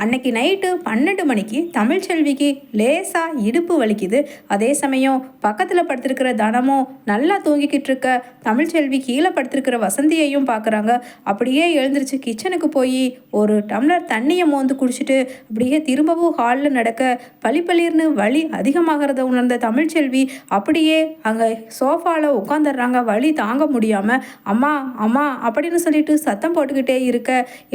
அன்னைக்கு நைட்டு 12 மணிக்கு தமிழ்ச்செல்விக்கு லேசா இடுப்பு வலிக்குது. அதே சமயம் பக்கத்தில் படுத்திருக்கிற தனமும் நல்லா தூங்கிக்கிட்டு இருக்க தமிழ்ச்செல்வி கீழே படுத்திருக்கிற வசந்தியையும் பார்க்குறாங்க. அப்படியே எழுந்திருச்சு கிச்சனுக்கு போய் ஒரு டம்ளர் தண்ணியை மோந்து குடிச்சிட்டு அப்படியே திரும்பவும் ஹாலில் நடக்க பளிப்பளிர்னு வலி அதிகமாகிறத உணர்ந்த தமிழ்ச்செல்வி அப்படியே அங்கே சோஃபாவில் உட்காந்துடுறாங்க. வலி தாங்க முடியாமல் அம்மா அம்மா அப்படின்னு சொல்லிட்டு சத்தம் போட்டுக்கிட்டே இருக்க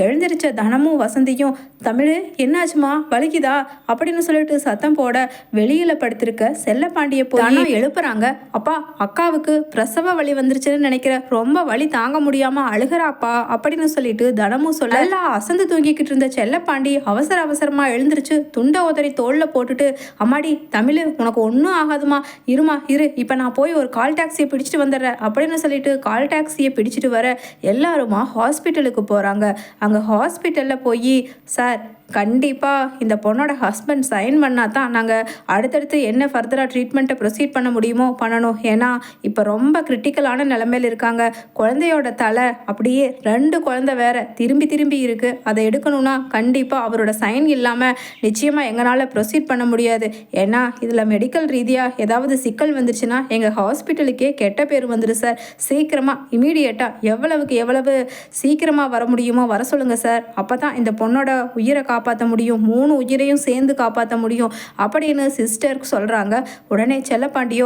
எழுந்திருச்ச தனமும் வசந்தியும் தமிழ் என்னாச்சுமா வலிக்குதா அப்படின்னு சொல்லிட்டு சத்தம் போட வெளியில் படுத்திருக்க செல்லப்பாண்டியை போய் எழுப்புறாங்க. அப்பா அக்காவுக்கு பிரசவ வலி வந்துருச்சுன்னு நினைக்கிறேன், ரொம்ப வலி தாங்க முடியாம அழுகிறாப்பா அப்படின்னு சொல்லிட்டு தனமும் சொல்ல எல்லாம் அசந்து தூங்கிக்கிட்டு இருந்த செல்லப்பாண்டி அவசர அவசரமா எழுந்திருச்சு துண்டை உதறி தோல்ல போட்டுட்டு அம்மாடி தமிழ் உனக்கு ஒன்றும் ஆகாதுமா, இருமா இரு, இப்போ நான் போய் ஒரு கால் டாக்ஸியை பிடிச்சிட்டு வந்துடுறேன் அப்படின்னு சொல்லிட்டு கால் டாக்ஸியை பிடிச்சிட்டு வர எல்லாருமா ஹாஸ்பிட்டலுக்கு போகிறாங்க. அங்கே ஹாஸ்பிட்டலில் போய் சார் கண்டிப்பாக இந்த பொண்ணோட ஹஸ்பண்ட் சைன் பண்ணால் தான் நாங்கள் அடுத்தடுத்து என்ன ஃபர்தராக ட்ரீட்மெண்ட்டை ப்ரொசீட் பண்ண முடியுமோ பண்ணணும். ஏன்னா இப்போ ரொம்ப கிரிட்டிக்கலான நிலைமையில் இருக்காங்க. குழந்தையோட தலை அப்படியே 2 குழந்தை வேற திரும்பி திரும்பி இருக்குது. அதை எடுக்கணும்னா கண்டிப்பாக அவரோட சைன் இல்லாமல் நிச்சயமாக எங்களால் ப்ரொசீட் பண்ண முடியாது. ஏன்னா இதில் மெடிக்கல் ரீதியாக ஏதாவது சிக்கல் வந்துருச்சுன்னா எங்கள் ஹாஸ்பிட்டலுக்கே கெட்ட பேர் வந்துடும் சார். சீக்கிரமாக இமீடியட்டாக எவ்வளவுக்கு எவ்வளவு சீக்கிரமாக வர முடியுமோ வர சொல்லுங்கள் சார். அப்போ தான் இந்த பொண்ணோட உயிரை காப்பாற்ற முடியும், 3 உயிரையும் சேர்ந்து காப்பாற்ற முடியும் அப்படின்னு சிஸ்டருக்கு சொல்கிறாங்க. உடனே செல்லப்பாண்டியோ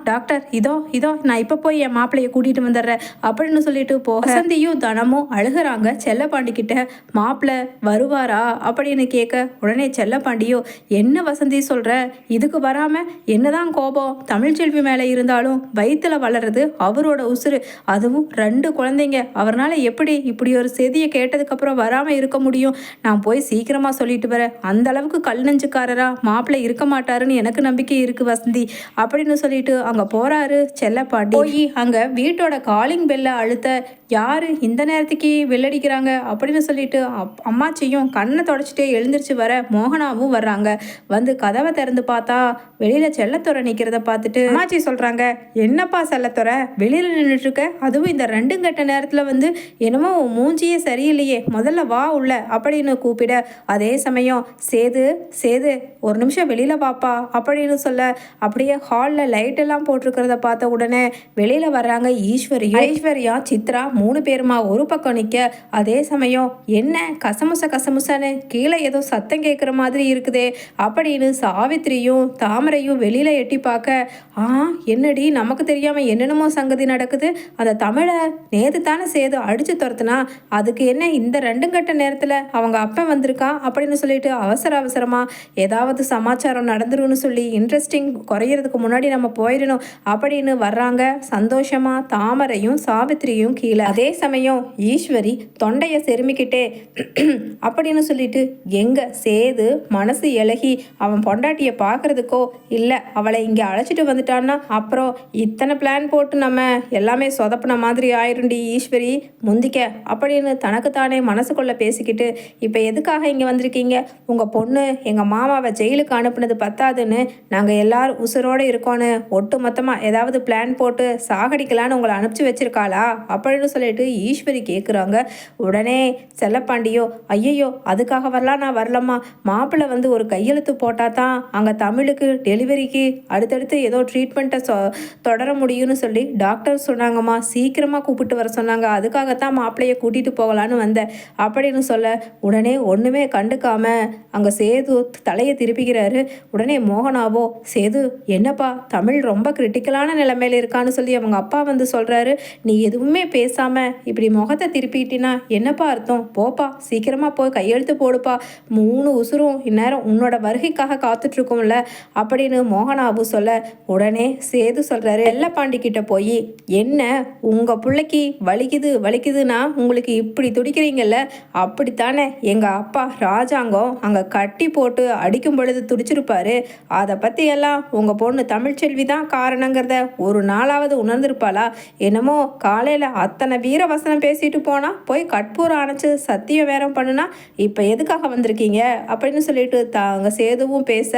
டாக்டர் இதோ இதோ நான் இப்போ போய் என் மாப்பிள்ளையை கூட்டிகிட்டு வந்துடுறேன் அப்படின்னு சொல்லிட்டு போக வசந்தியும் தனமும் அழுகிறாங்க. செல்லப்பாண்டி கிட்ட மாப்பிள்ளை வருவாரா அப்படின்னு கேட்க உடனே செல்லப்பாண்டியோ என்ன வசந்தி சொல்கிற, இதுக்கு வராமல் என்னதான் கோபம், தமிழ்ச்செல்வி மேலே இருந்தாலும் வயிற்றுல வளருது அவரோட உசுறு, அதுவும் 2 குழந்தைங்க, அவரால் எப்படி இப்படி ஒரு செய்தியை கேட்டதுக்கப்புறம் வராமல் இருக்க முடியும். நான் போய் சீக்கிரமாக சொல்லிட்டு வரேன், அந்த அளவுக்கு கல் நெஞ்சுக்காரரா மாப்பிள்ளை இருக்க மாட்டாருன்னு எனக்கு நம்பிக்கை இருக்குது வசந்தி அப்படின்னு சொல்லிட்டு அங்கே போகிறாரு செல்லப்பாண்டி. போய் அங்கே வீட்டோட காலிங் பெல்லை அழுத்த யார் இந்த நேரத்துக்கு வெள்ளடிக்கிறாங்க அப்படின்னு சொல்லிட்டு அம்மாச்சியும் கண்ணை தொடச்சிட்டே எழுந்திரிச்சு வர மோகனாவும் வர்றாங்க. வந்து கதவை திறந்து பார்த்தா வெளியில் செல்லத்துறை நிற்கிறத பார்த்துட்டு அம்மாச்சி சொல்கிறாங்க, என்னப்பா செல்லத்துறை வெளியில் நின்றுட்டு இருக்க, அதுவும் இந்த 2 கட்ட நேரத்தில் வந்து என்னமோ மூஞ்சியே சரியில்லையே, முதல்ல வா உள்ள அப்படின்னு கூப்பிட அதே சமயம் சேது சேது ஒரு நிமிஷம் வெளியில் வாப்பா அப்படின்னு சொல்ல அப்படியே ஹாலில் லைட்டெல்லாம் போட்டிருக்கிறத பார்த்த உடனே வெளியில் வர்றாங்க ஐஸ்வர்யா சித்ரா 3 பேருமா ஒரு பக்கம் நிற்க. அதே சமயம் என்ன கசமுசன்னு கீழே ஏதோ சத்தம் கேட்குற மாதிரி இருக்குதே அப்படின்னு சாவித்திரியும் தாமரையும் வெளியில் எட்டி பார்க்க என்னடி நமக்கு தெரியாமல் என்னென்னமோ சங்கதி நடக்குது, அந்த தமிழை நேற்று தானே சேது அடித்து துரத்துனா, அதுக்கு என்ன இந்த 2 கட்ட நேரத்தில் அவங்க அப்பன் வந்திருக்கா அப்படின்னு சொல்லிட்டு அவசரமாக ஏதாவது சமாச்சாரம் நடந்துருன்னு சொல்லி இன்ட்ரெஸ்டிங் குறையிறதுக்கு முன்னாடி நம்ம போயிடணும் அப்படின்னு வர்றாங்க. சந்தோஷமா தாமரையும் சாவித்திரியும் கீழே. அதே சமயம் ஈஸ்வரி தொண்டையை செருமிக்கிட்டே அப்படின்னு சொல்லிட்டு எங்க சேது மனசு இலகி அவன் பொண்டாட்டியை பார்க்கறதுக்கோ இல்லை அவளை இங்கே அழைச்சிட்டு வந்துட்டான்னா அப்புறம் இத்தனை பிளான் போட்டு நம்ம எல்லாமே சொதப்பின மாதிரி ஆயிருண்டி ஈஸ்வரி முந்திக்க அப்படின்னு தனக்குத்தானே மனசுக்குள்ளே பேசிக்கிட்டு இப்போ எதுக்காக இங்கே வந்திருக்கீங்க, உங்கள் பொண்ணு எங்கள் மாமாவை ஜெயிலுக்கு அனுப்புனது பத்தாதுன்னு நாங்கள் எல்லாரும் உசுரோடு இருக்கோன்னு ஒட்டு மொத்தமாக ஏதாவது பிளான் போட்டு சாகடிக்கலான்னு உங்களை அனுப்பிச்சி வச்சிருக்காளா அப்படின்னு சொல்லிட்டு ஈஸ்வரி கேட்குறாங்க. உடனே செல்லப்பாண்டியோ ஐயையோ அதுக்காக வரலாம், நான் வரலம்மா, மாப்பிள்ளை வந்து ஒரு கையெழுத்து போட்டால் தான் அங்கே தமிழுக்கு டெலிவரிக்கு அடுத்தடுத்து ஏதோ ட்ரீட்மெண்ட்டை தொடர முடியும்னு சொல்லி டாக்டர் சொன்னாங்கம்மா, சீக்கிரமாக கூப்பிட்டு வர சொன்னாங்க, அதுக்காகத்தான் மாப்பிள்ளையை கூட்டிகிட்டு போகலான்னு வந்தேன் அப்படின்னு சொல்ல உடனே ஒன்றுமே கண்டுக்காம அங்கே சேது தலையை திருப்பிக்கிறாரு. உடனே மோகனாவோ சேது என்னப்பா தமிழ் ரொம்ப கிரிட்டிக்கலான நிலைமையில இருக்கான்னு சொல்லி அவங்க அப்பா வந்து சொல்கிறாரு, நீ எதுவுமே பேசாமல் இப்படி முகத்தை திருப்பிட்டினா என்னப்பா அர்த்தம், போப்பா சீக்கிரமாக போய் கையெழுத்து போடுப்பா, 3 உசுரும் இந்நேரம் உன்னோட வருகைக்காக காத்துட்ருக்கோம்ல அப்படின்னு மோகனாவு சொல்ல உடனே சேது சொல்கிறாரு செல்லப்பாண்டி கிட்ட போய் என்ன உங்கள் பிள்ளைக்கு வலிக்குதுன்னா உங்களுக்கு இப்படி துடிக்கிறீங்கல்ல, அப்படித்தானே எங்கள் அப்பா ராஜாங்கம் அங்கே கட்டி போட்டு அடிக்கும் பொழுது துடிச்சிருப்பாரு, அதை பற்றியெல்லாம் உங்கள் பொண்ணு தமிழ்ச்செல்வி தான் காரணங்கிறத ஒரு நாளாவது உணர்ந்திருப்பாளா, என்னமோ காலையில் அத்தனை வீரவசனம் பேசிட்டு போனால் போய் கற்பூரம் அணைச்சி சத்தியம் வேறம் பண்ணுனா இப்போ எதுக்காக வந்திருக்கீங்க அப்படின்னு சொல்லிட்டு அங்கே சேதுவும் பேச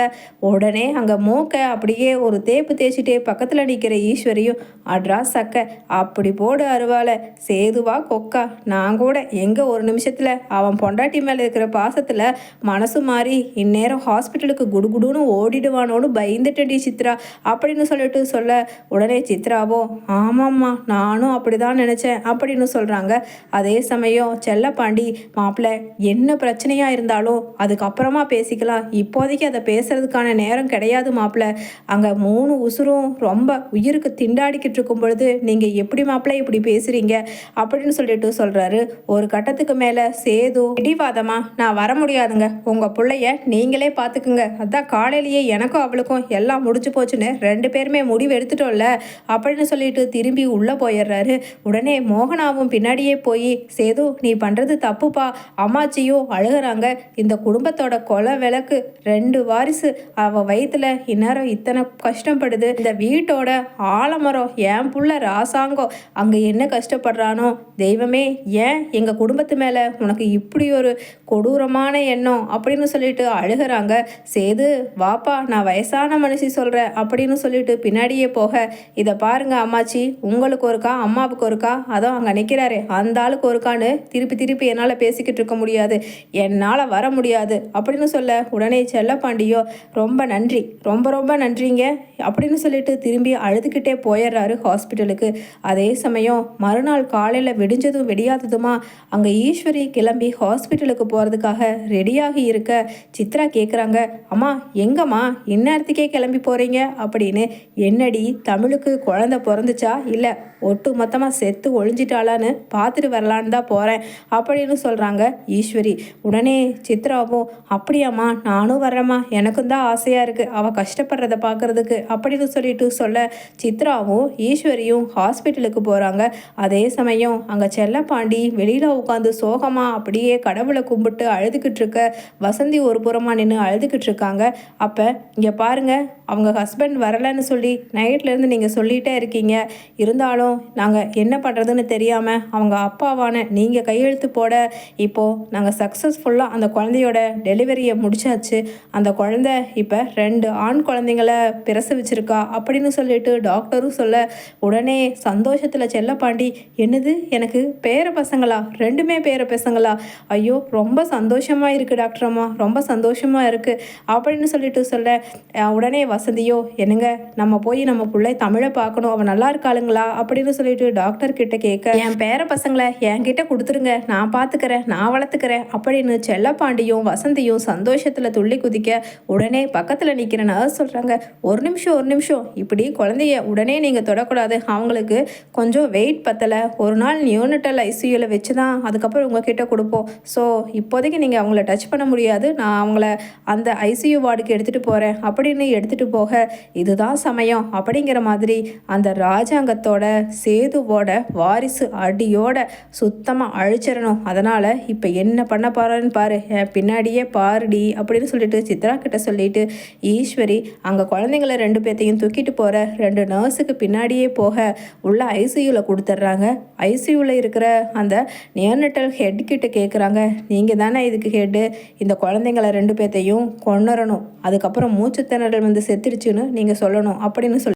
உடனே அங்கே மூக்க அப்படியே ஒரு தேய்ப்பு தேய்ச்சிட்டே பக்கத்தில் நிற்கிற ஈஸ்வரியும் அட்ரா சக்க அப்படி போடு அருவால சேதுவா கொக்கா, நான் கூட எங்கே ஒரு நிமிஷத்தில் அவன் பொண்டாட்டி மேலே இருக்கிற பாசத்தில் மனசு மாறி இந்நேரம் ஹாஸ்பிட்டலுக்கு குடுகுடுன்னு ஓடிடுவானோன்னு பயந்துட்டடி சித்ரா அப்படின்னு சொல்லிட்டு சொல்ல, உடனே சித்ராவோ ஆமாம்மா நானும் அப்படி தான் நினச்சேன் அப்படின்னு சொல்கிறாங்க. அதே சமயம் செல்லப்பாண்டி மாப்பிள்ளை என்ன பிரச்சனையாக இருந்தாலும் அதுக்கப்புறமா பேசிக்கலாம், இப்போதைக்கு அதை பேசுறதுக்கான நேரம் கிடையாது மாப்பிள்ளை. அங்கே 3 உசுரும் ரொம்ப உயிருக்கு திண்டாடிக்கிட்டு இருக்கும் பொழுது நீங்கள் எப்படி மாப்பிள்ளை இப்படி பேசுகிறீங்க அப்படின்னு சொல்லிட்டு சொல்கிறாரு. ஒரு கட்டத்துக்கு மேலே சேது இடிவாதமா நான் வர முடியாதுங்க, உங்கள் பிள்ளைய நீங்களே பார்த்துக்குங்க, அதான் காலையிலேயே எனக்கும் அவளுக்கும் எல்லாம் முடிஞ்சு போச்சுன்னு 2 பேருமே முடிவு எடுத்துட்டோம்ல அப்படின்னு சொல்லிட்டு திரும்பி உள்ளே போயிடுறாரு. உடனே மோகனாவும் பின்னாடியே போய் சேது நீ பண்ணுறது தப்புப்பா, அம்மாச்சியும் அழுகிறாங்க, இந்த குடும்பத்தோட கொலை விளக்கு 2 வாரிசு அவ வயிற்றுல இந்நேரம் இத்தனை கஷ்டப்படுது, இந்த வீட்டோட ஆலமரம் என் புள்ள ராசாங்கம் அங்கே என்ன கஷ்டப்படுறானோ, தெய்வமே ஏன் எங்கள் குடும்பத்து மேலே உனக்கு இப்படி ஒரு கொடூரமான எண்ணம் அப்படின்னு சொல்லிட்டு அழுகிறாங்க. சேது வாப்பா நான் வயசான மனுஷி சொல்கிறேன் அப்படின்னு சொல்லிட்டு பின்னாடியே போக, இதை பாருங்க அம்மாச்சி, உங்களுக்கு ஒருக்கா அம்மாவுக்கு ஒருக்கா அதோ அங்கே நிற்கிறாரே அந்த ஆளுக்கு ஒருக்கான்னு திருப்பி என்னால் பேசிக்கிட்டு இருக்க முடியாது, என்னால் வர முடியாது அப்படின்னு சொல்ல, உடனே செல்லப்பாண்டியோ ரொம்ப நன்றி, ரொம்ப நன்றிங்க அப்படின்னு சொல்லிட்டு திரும்பி அழுதுகிட்டே போயிடுறாரு ஹாஸ்பிட்டலுக்கு. அதே சமயம் மறுநாள் காலையில் விடிஞ்சதும் விடியாததுமா அங்கே ஈஸ்வரி கிளம்பி ஹாஸ்பிட்டலுக்கு போகிறதுக்காக ரெடியாகி இருக்க சித்ரா கேட்குறாங்க, அம்மா எங்கம்மா இந்நேரத்துக்கே கிளம்பி போகிறீங்க அப்படின்னு. என்னடி தமிழுக்கு குழந்தை பிறந்துச்சா இல்லை ஒட்டு மொத்தமாக செத்து ஒழிஞ்சிட்டாளான்னு பார்த்துட்டு வரலான்னு தான் போகிறேன் அப்படின்னு சொல்கிறாங்க ஈஸ்வரி. உடனே சித்ராவும் அப்படியாம்மா நானும் வர்றேம்மா, எனக்கும் தான் ஆசையாக இருக்குது அவள் கஷ்டப்படுறத பார்க்குறதுக்கு அப்படின்னு சொல்லிட்டு சொல்ல, சித்ராவும் ஈஸ்வரியும் ஹாஸ்பிட்டலுக்கு போகிறாங்க. அதே சமயம் அங்கே செல்லப்பாண்டி வெளியில் உட்காந்து சோகமாக அப்படியே கடவுளை கும்பிட்டு அழுதுகிட்டு இருக்க, வசந்தி ஒரு புறமாக நின்று அழுதுகிட்டு இருக்காங்க. அப்போ இங்கே பாருங்கள், அவங்க ஹஸ்பண்ட் வரலைன்னு சொல்லி நைட்லேருந்து நீங்கள் சொல்லிகிட்டே இருக்கீங்க, இருந்தாலும் நாங்கள் என்ன பண்ணுறதுன்னு தெரியாமல் அவங்க அப்பாவான நீங்கள் கையெழுத்து போட இப்போது நாங்கள் சக்ஸஸ்ஃபுல்லாக அந்த குழந்தையோட டெலிவரியை முடிச்சாச்சு, அந்த குழந்தை இப்போ 2 ஆண் குழந்தைங்களை பிரசவிச்சிருக்கா அப்படின்னு சொல்லிட்டு டாக்டரும் சொல்ல, உடனே சந்தோஷத்தில் செல்லப்பாண்டி என்னது எனக்கு பேர பசங்களா, 2மே பேர பசங்களா, ஐயோ ரொம்ப சந்தோஷமாக இருக்குது டாக்டர் அம்மா, ரொம்ப சந்தோஷமாக இருக்குது அப்படின்னு சொல்லிட்டு சொல்ல, உடனே வசதியோ என்னங்க நம்ம போய் நம்ம பிள்ளை தமிழை பார்க்கணும், அவன் நல்லா இருக்காளுங்களா அப்படின்னு சொல்லிட்டு டாக்டர் கிட்ட கேட்க, என் பேர பசங்களை என்கிட்ட கொடுத்துருங்க, நான் பார்த்துக்கிறேன், நான் வளர்த்துக்கிறேன் அப்படின்னு செல்லப்பாண்டியும் வசந்தியும் சந்தோஷத்தில் துள்ளி குதிக்க, உடனே பக்கத்தில் நிற்கிற நர்ஸ் சொல்கிறாங்க, ஒரு நிமிஷம் இப்படி குழந்தைய உடனே நீங்கள் தொடக்கூடாது, அவங்களுக்கு கொஞ்சம் வெயிட் பத்தலை, ஒரு நாள் நியூனட்டல் ஐசியூவில் வச்சு தான் அதுக்கப்புறம் உங்ககிட்ட கொடுப்போம், ஸோ இப்போதைக்கு நீங்கள் அவங்கள டச் பண்ண முடியாது, நான் அவங்கள அந்த ஐசியூ வார்டுக்கு எடுத்துகிட்டு போகிறேன் அப்படின்னு எடுத்துகிட்டு போக, இதுதான் சமயம் அப்படிங்கிற மாதிரி அந்த ராஜாங்கத்தோட சேதுவோட வாரிசு அடியோட சுத்தமாக அழிச்சிடணும், அதனால் இப்போ என்ன பண்ண போகிறான்னு பாரு, பின்னாடியே பாருடி அப்படின்னு சொல்லிட்டு சித்ரா கிட்ட சொல்லிட்டு ஈஸ்வரி அங்கே குழந்தைங்கள 2 பேர்த்தையும் தூக்கிட்டு போகிற 2 நர்ஸுக்கு பின்னாடியே போக உள்ள ஐசியூவில் கொடுத்துட்றாங்க. ஐசியூவில் இருக்கிற அந்த நியோனட்டல் ஹெட் கிட்ட கேட்குறாங்க, நீங்கள் தானே இதுக்கு ஹெட்டு, இந்த குழந்தைங்கள 2 பேர்த்தையும் கொண்டுறணும், அதுக்கப்புறம் மூச்சு திணறல் வந்து செத்துடுச்சுன்னு நீங்கள் சொல்லணும் அப்படின்னு சொல்லி